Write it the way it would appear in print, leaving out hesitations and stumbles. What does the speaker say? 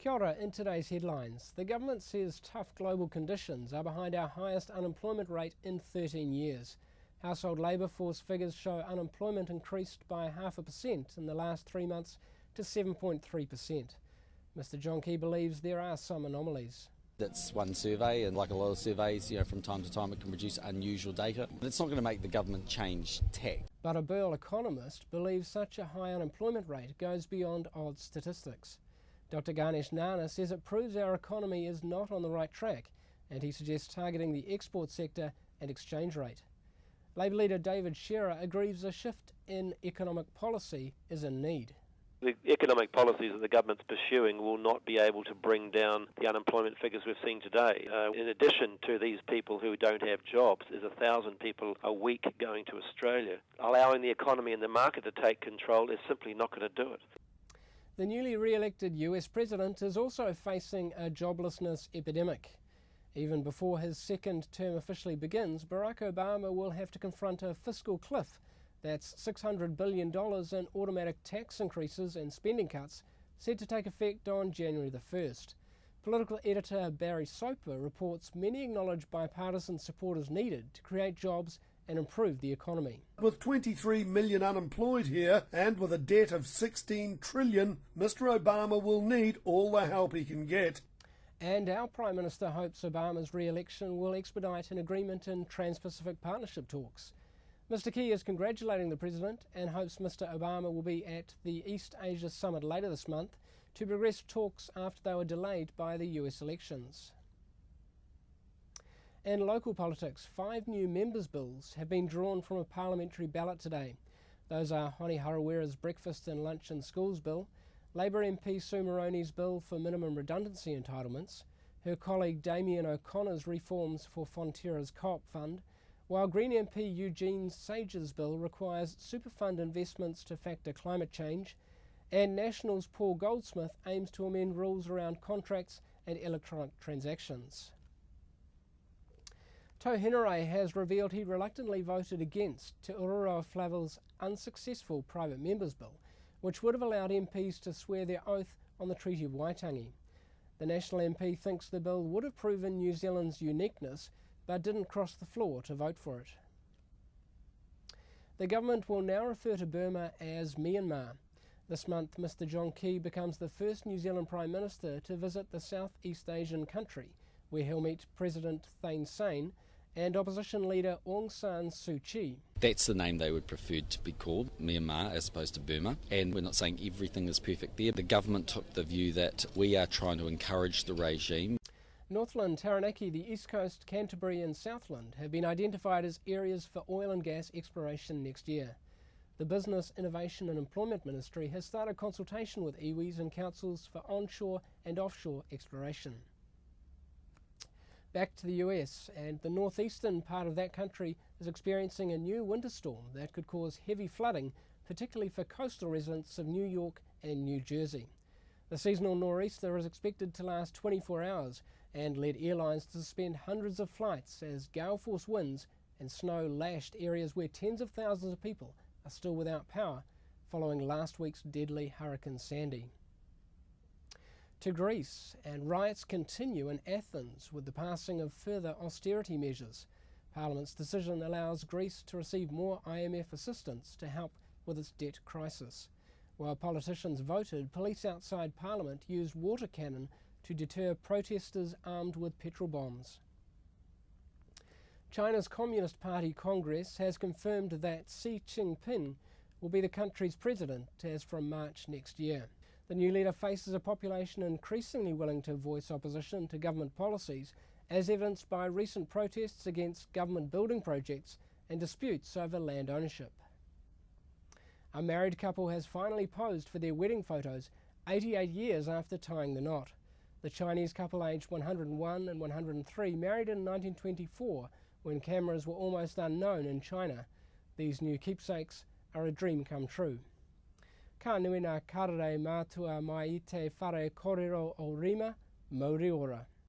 Kia ora. In today's headlines, the government says tough global conditions are behind our highest unemployment rate in 13 years. Household labour force figures show unemployment increased by 0.5% in the last 3 months to 7.3%. Mr John Key believes there are some anomalies. It's one survey, and like a lot of surveys, from time to time it can produce unusual data. It's not going to make the government change tack. But a Burl economist believes such a high unemployment rate goes beyond odd statistics. Dr Ganesh Nana says it proves our economy is not on the right track, and he suggests targeting the export sector and exchange rate. Labour leader David Shearer agrees a shift in economic policy is in need. The economic policies that the government's pursuing will not be able to bring down the unemployment figures we've seen today. In addition to these people who don't have jobs, there's 1,000 people a week going to Australia. Allowing the economy and the market to take control is simply not going to do it. The newly re-elected US president is also facing a joblessness epidemic. Even before his second term officially begins, Barack Obama will have to confront a fiscal cliff. That's $600 billion in automatic tax increases and spending cuts set to take effect on January the 1st. Political editor Barry Soper reports many acknowledge bipartisan support is needed to create jobs and improve the economy. With 23 million unemployed here and with a debt of 16 trillion, Mr Obama will need all the help he can get. And our Prime Minister hopes Obama's re-election will expedite an agreement in Trans-Pacific Partnership talks. Mr Key is congratulating the President and hopes Mr Obama will be at the East Asia Summit later this month to progress talks after they were delayed by the US elections. In local politics, 5 new members' bills have been drawn from a parliamentary ballot today. Those are Honi Harawira's Breakfast and Lunch in Schools bill, Labour MP Sue Moroney's bill for minimum redundancy entitlements, her colleague Damien O'Connor's reforms for Fonterra's Co-op Fund, while Green MP Eugene Sage's bill requires superfund investments to factor climate change, and National's Paul Goldsmith aims to amend rules around contracts and electronic transactions. Tau Henare has revealed he reluctantly voted against Te Ururoa Flavel's unsuccessful private members bill, which would have allowed MPs to swear their oath on the Treaty of Waitangi. The National MP thinks the bill would have proven New Zealand's uniqueness, but didn't cross the floor to vote for it. The government will now refer to Burma as Myanmar. This month, Mr John Key becomes the first New Zealand Prime Minister to visit the Southeast Asian country, where he'll meet President Thein Sein and opposition leader Aung San Suu Kyi. That's the name they would prefer to be called, Myanmar as opposed to Burma. And we're not saying everything is perfect there. The government took the view that we are trying to encourage the regime. Northland, Taranaki, the East Coast, Canterbury and Southland have been identified as areas for oil and gas exploration next year. The Business, Innovation and Employment Ministry has started consultation with iwis and councils for onshore and offshore exploration. Back to the US, and the northeastern part of that country is experiencing a new winter storm that could cause heavy flooding, particularly for coastal residents of New York and New Jersey. The seasonal nor'easter is expected to last 24 hours and led airlines to suspend hundreds of flights as gale force winds and snow lashed areas where tens of thousands of people are still without power following last week's deadly Hurricane Sandy. To Greece, and riots continue in Athens with the passing of further austerity measures. Parliament's decision allows Greece to receive more IMF assistance to help with its debt crisis. While politicians voted, police outside Parliament used water cannon to deter protesters armed with petrol bombs. China's Communist Party Congress has confirmed that Xi Jinping will be the country's president as from March next year. The new leader faces a population increasingly willing to voice opposition to government policies, as evidenced by recent protests against government building projects and disputes over land ownership. A married couple has finally posed for their wedding photos 88 years after tying the knot. The Chinese couple aged 101 and 103 married in 1924 when cameras were almost unknown in China. These new keepsakes are a dream come true. Ka nui ngā karere mātua mai I te whare kōrero o Rima, Mauri ora.